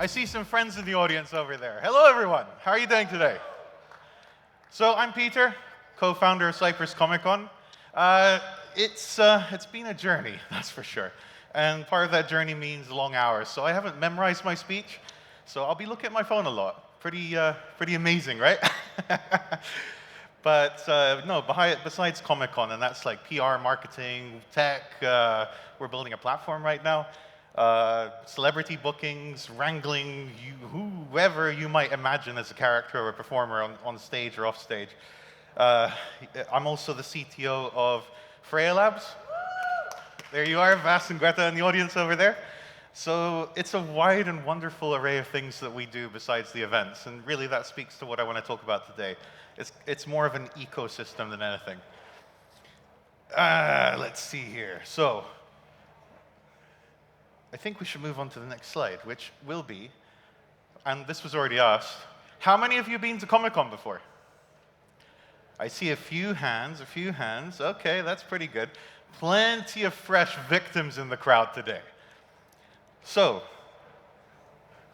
I see some friends in the audience over there. Hello, everyone. How are you doing today? So I'm Peter, co-founder of Cyprus ComiCon. It's been a journey, that's for sure. And part of that journey means long hours. So I haven't memorized my speech, so I'll be looking at my phone a lot. Pretty amazing, right? But no, besides ComiCon, and that's like PR, marketing, tech, we're building a platform right now. Celebrity bookings, wrangling whoever you might imagine as a character or a performer on stage or off stage. I'm also the CTO of Freya Labs. There you are, Hvass and Greta in the audience over there. So it's a wide and wonderful array of things that we do besides the events, and really that speaks to what I want to talk about today. It's more of an ecosystem than anything. Let's see here. So I think we should move on to the next slide, which will be, and this was already asked, how many of you have been to ComiCon before? I see a few hands. Okay, that's pretty good. Plenty of fresh victims in the crowd today. So,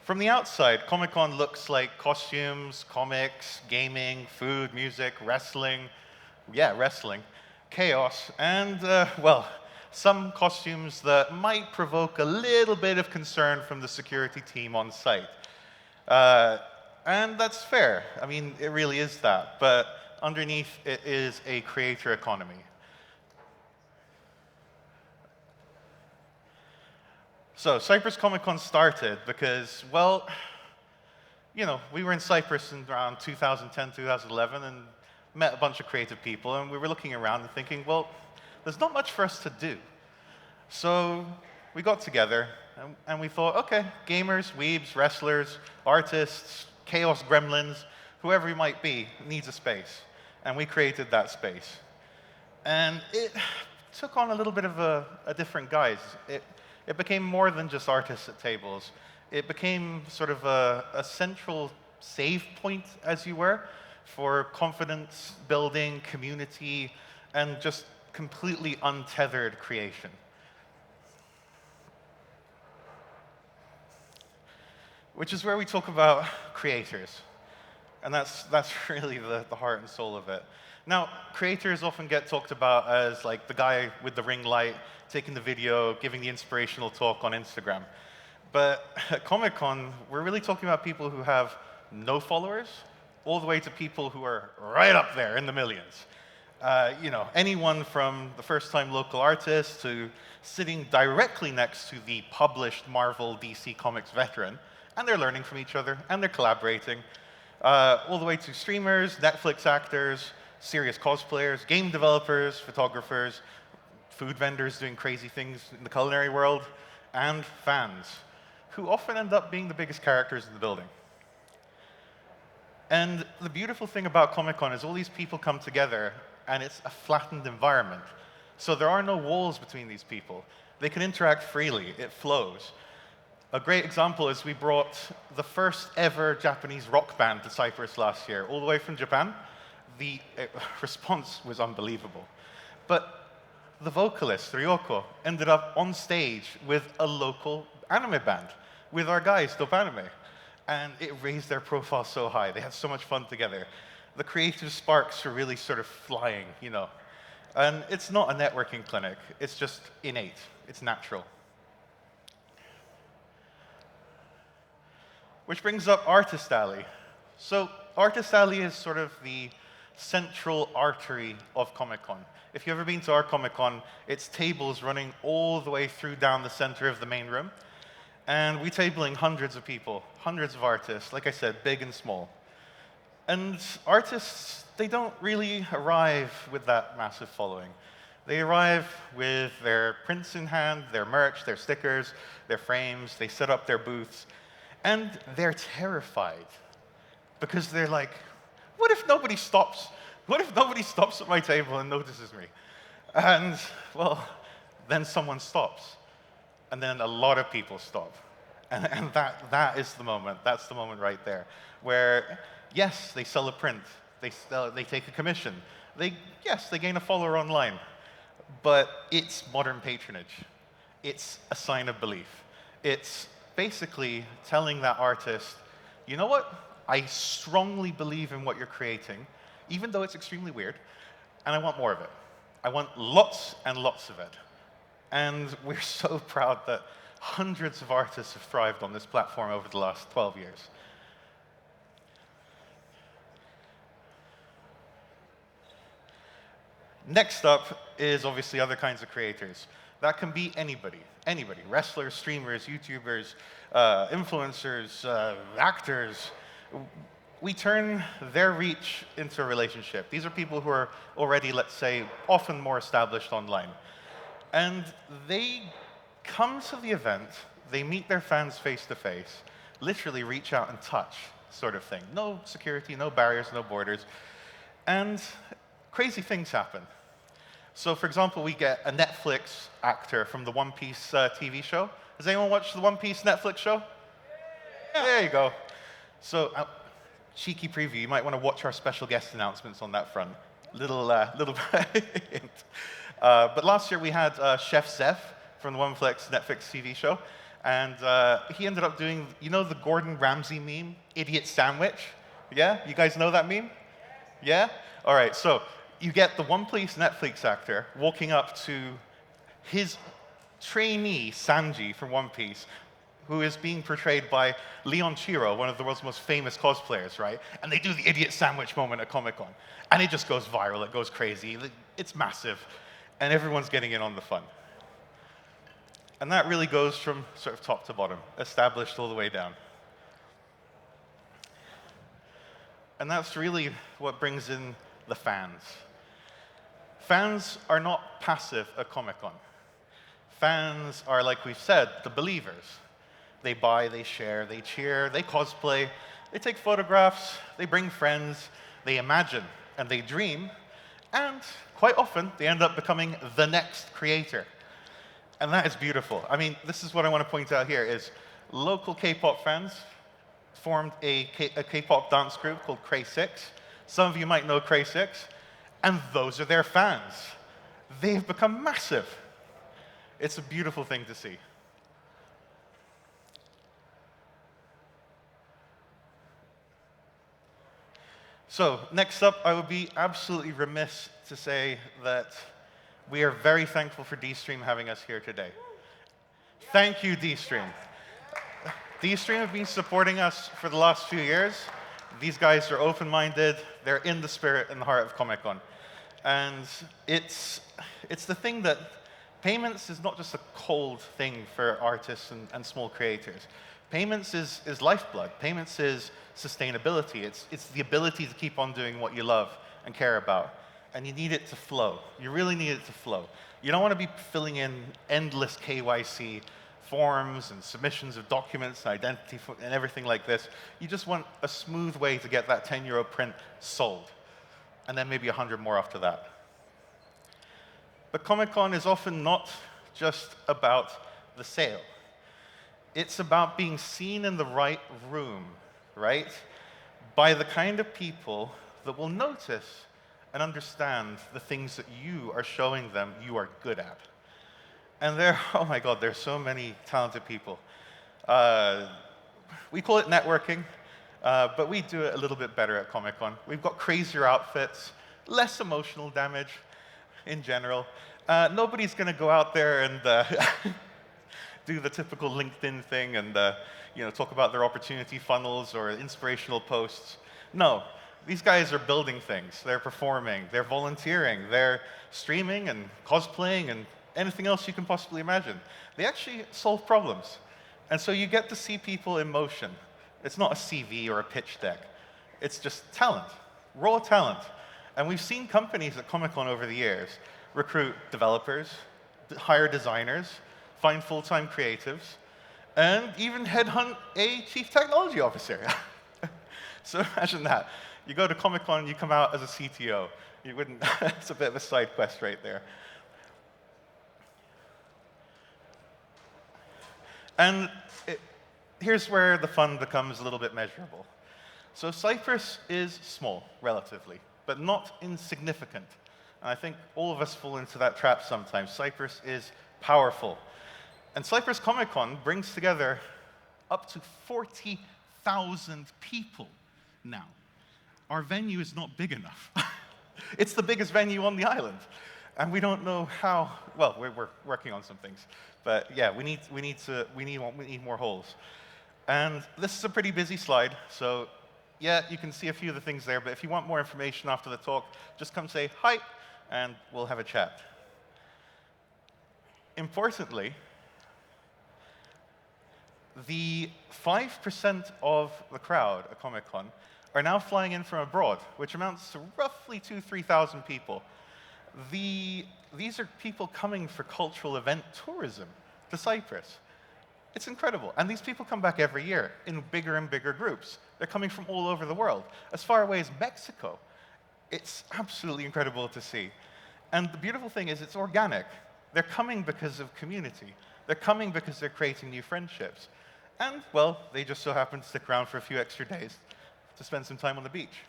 from the outside, ComiCon looks like costumes, comics, gaming, food, music, wrestling, chaos, and, well, some costumes that might provoke a little bit of concern from the security team on site. And that's fair. I mean, it really is that. But underneath, it is a creator economy. So Cyprus ComiCon started because, well, you know, we were in Cyprus in around 2010, 2011, and met a bunch of creative people, and we were looking around and thinking, well, there's not much for us to do. So we got together, and we thought, okay, gamers, weebs, wrestlers, artists, chaos gremlins, whoever you might be, needs a space. And we created that space. And it took on a little bit of a different guise. It became more than just artists at tables. It became sort of a central save point, as you were, for confidence building, community, and just completely untethered creation. Which is where we talk about creators. And that's really the heart and soul of it. Now, creators often get talked about as like the guy with the ring light, taking the video, giving the inspirational talk on Instagram. But at ComiCon, we're really talking about people who have no followers, all the way to people who are right up there in the millions. You know, anyone from the first-time local artist to sitting directly next to the published Marvel DC Comics veteran, and they're learning from each other, and they're collaborating, all the way to streamers, Netflix actors, serious cosplayers, game developers, photographers, food vendors doing crazy things in the culinary world, and fans, who often end up being the biggest characters in the building. And the beautiful thing about ComiCon is all these people come together, and it's a flattened environment. So there are no walls between these people. They can interact freely. It flows. A great example is we brought the first ever Japanese rock band to Cyprus last year, all the way from Japan. The response was unbelievable. But the vocalist, Ryoko, ended up on stage with a local anime band, with our guys, Dope Anime. And it raised their profile so high. They had so much fun together. The creative sparks are really sort of flying, you know. And it's not a networking clinic. It's just innate. It's natural. Which brings up Artist Alley. So Artist Alley is sort of the central artery of ComiCon. If you've ever been to our ComiCon, it's tables running all the way through down the center of the main room. And we're tabling hundreds of people, hundreds of artists, like I said, big and small. And artists, they don't really arrive with that massive following. They arrive with their prints in hand, their merch, their stickers, their frames, they set up their booths, and they're terrified. Because they're like, what if nobody stops? What if nobody stops at my table and notices me? And, well, then someone stops. And then a lot of people stop. And that is the moment. That's the moment right there. Where, yes, they sell a print. They take a commission. Yes, they gain a follower online. But it's modern patronage. It's a sign of belief. It's basically telling that artist, you know what? I strongly believe in what you're creating, even though it's extremely weird, and I want more of it. I want lots and lots of it. And we're so proud that hundreds of artists have thrived on this platform over the last 12 years. Next up is obviously other kinds of creators. That can be anybody, anybody. Wrestlers, streamers, YouTubers, influencers, actors. We turn their reach into a relationship. These are people who are already, let's say, often more established online. And they come to the event, they meet their fans face to face, literally reach out and touch, sort of thing. No security, no barriers, no borders. And crazy things happen. So, for example, we get a Netflix actor from the One Piece TV show. Has anyone watched the One Piece Netflix show? Yeah. There you go. So, cheeky preview, you might want to watch our special guest announcements on that front. Little hint. But last year we had Chef Zeph from the Netflix TV show, and he ended up doing, you know the Gordon Ramsay meme, idiot sandwich? Yeah? You guys know that meme? Yeah? All right, so you get the One Piece Netflix actor walking up to his trainee, Sanji, from One Piece, who is being portrayed by Leon Chiro, one of the world's most famous cosplayers, right? And they do the idiot sandwich moment at ComiCon. And it just goes viral, it goes crazy, it's massive. And everyone's getting in on the fun. And that really goes from sort of top to bottom, established all the way down. And that's really what brings in the fans. Fans are not passive at ComiCon. Fans are, like we've said, the believers. They buy, they share, they cheer, they cosplay, they take photographs, they bring friends, they imagine, and they dream, and quite often they end up becoming the next creator. And that is beautiful. I mean, this is what I want to point out here is local K-pop fans formed a K-pop dance group called Cray 6. Some of you might know Cray 6, and those are their fans. They've become massive. It's a beautiful thing to see. So next up, I would be absolutely remiss to say that we are very thankful for Destream having us here today. Thank you, Destream. Destream have been supporting us for the last few years. These guys are open-minded. They're in the spirit and the heart of ComiCon. And it's the thing that payments is not just a cold thing for artists and small creators. Payments is lifeblood. Payments is sustainability. It's the ability to keep on doing what you love and care about. And you need it to flow. You really need it to flow. You don't want to be filling in endless KYC forms and submissions of documents and identity and everything like this. You just want a smooth way to get that 10-euro print sold. And then maybe 100 more after that. But ComiCon is often not just about the sale. It's about being seen in the right room, right? By the kind of people that will notice and understand the things that you are showing them you are good at. And oh my God, there's so many talented people. We call it networking, but we do it a little bit better at ComiCon. We've got crazier outfits, less emotional damage in general. Nobody's going to go out there and do the typical LinkedIn thing and talk about their opportunity funnels or inspirational posts. No, these guys are building things. They're performing. They're volunteering. They're streaming and cosplaying and anything else you can possibly imagine. They actually solve problems. And so you get to see people in motion. It's not a CV or a pitch deck. It's just talent, raw talent. And we've seen companies at ComiCon over the years recruit developers, hire designers, find full-time creatives, and even headhunt a chief technology officer. So imagine that. You go to ComiCon, you come out as a CTO. You wouldn't, it's a bit of a side quest right there. And here's where the fun becomes a little bit measurable. So Cyprus is small, relatively, but not insignificant. And I think all of us fall into that trap sometimes. Cyprus is powerful. And Cyprus ComiCon brings together up to 40,000 people now. Our venue is not big enough. It's the biggest venue on the island. And we don't know how, well, we're working on some things. But yeah, we need more holes. And this is a pretty busy slide, so yeah, you can see a few of the things there, but if you want more information after the talk, just come say hi, and we'll have a chat. Importantly, the 5% of the crowd at ComiCon are now flying in from abroad, which amounts to roughly 2,000 to 3,000 people. These are people coming for cultural event tourism to Cyprus. It's incredible. And these people come back every year in bigger and bigger groups. They're coming from all over the world, as far away as Mexico. It's absolutely incredible to see. And the beautiful thing is it's organic. They're coming because of community. They're coming because they're creating new friendships. And, well, they just so happen to stick around for a few extra days to spend some time on the beach.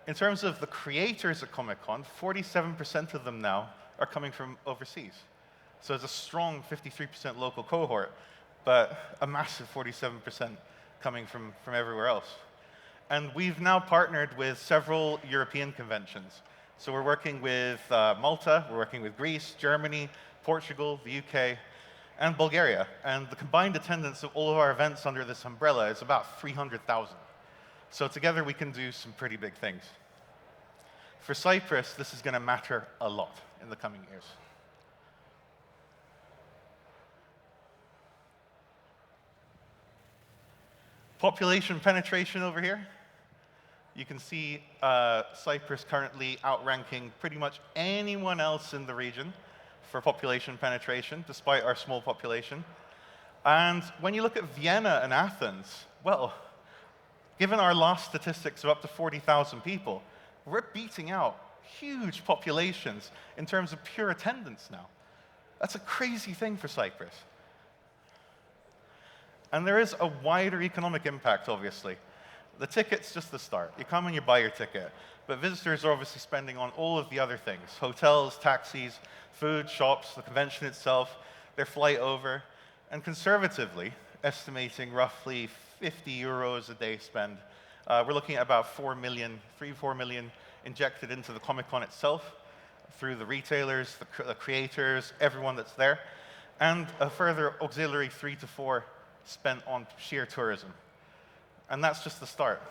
In terms of the creators at ComiCon, 47% of them now are coming from overseas. So it's a strong 53% local cohort, but a massive 47% coming from everywhere else. And we've now partnered with several European conventions. So we're working with Malta, we're working with Greece, Germany, Portugal, the UK, and Bulgaria. And the combined attendance of all of our events under this umbrella is about 300,000. So together we can do some pretty big things. For Cyprus, this is going to matter a lot in the coming years. Population penetration over here. You can see Cyprus currently outranking pretty much anyone else in the region for population penetration, despite our small population. And when you look at Vienna and Athens, well, given our last statistics of up to 40,000 people, we're beating out huge populations in terms of pure attendance now. That's a crazy thing for Cyprus. And there is a wider economic impact, obviously. The ticket's just the start. You come and you buy your ticket. But visitors are obviously spending on all of the other things: hotels, taxis, food, shops, the convention itself, their flight over. And conservatively, estimating roughly 50 euros a day spend, we're looking at about 4 million, 4 million injected into the ComiCon itself through the retailers, the creators, everyone that's there, and a further auxiliary 3 to 4 spent on sheer tourism. And that's just the start.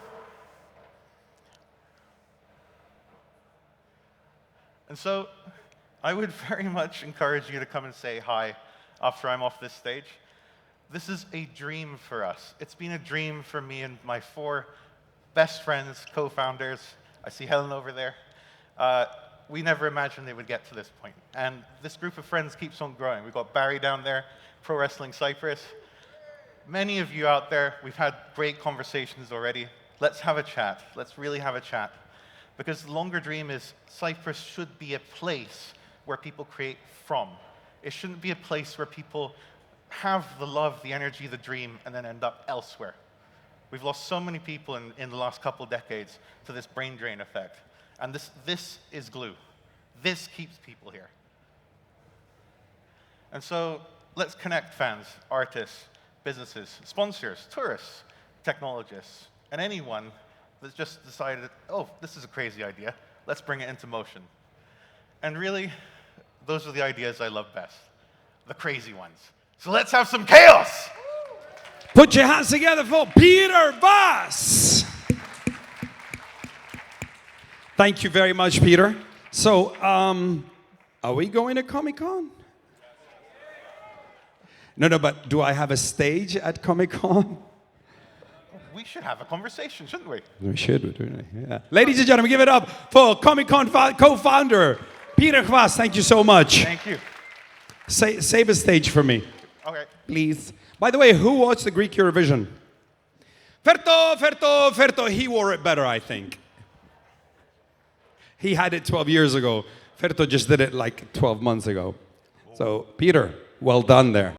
And so I would very much encourage you to come and say hi after I'm off this stage. This is a dream for us. It's been a dream for me and my 4 best friends, co-founders. I see Helen over there. We never imagined they would get to this point. And this group of friends keeps on growing. We've got Barry down there, Pro Wrestling Cyprus. Many of you out there, we've had great conversations already. Let's have a chat. Let's really have a chat. Because the longer dream is Cyprus should be a place where people create from. It shouldn't be a place where people have the love, the energy, the dream, and then end up elsewhere. We've lost so many people in the last couple of decades to this brain drain effect. And this is glue. This keeps people here. And so let's connect fans, artists, businesses, sponsors, tourists, technologists, and anyone that's just decided, oh, this is a crazy idea. Let's bring it into motion. And really, those are the ideas I love best, the crazy ones. So let's have some chaos! Put your hands together for Peter Hvass. Thank you very much, Peter. So, are we going to ComiCon? No, but do I have a stage at ComiCon? We should have a conversation, shouldn't we? We should, yeah. Ladies and gentlemen, give it up for ComiCon co-founder, Peter Hvass. Thank you so much. Thank you. Save a stage for me. Okay. Please. By the way, who watched the Greek Eurovision? Ferto. He wore it better, I think. He had it 12 years ago. Ferto just did it like 12 months ago. So, Peter, well done there.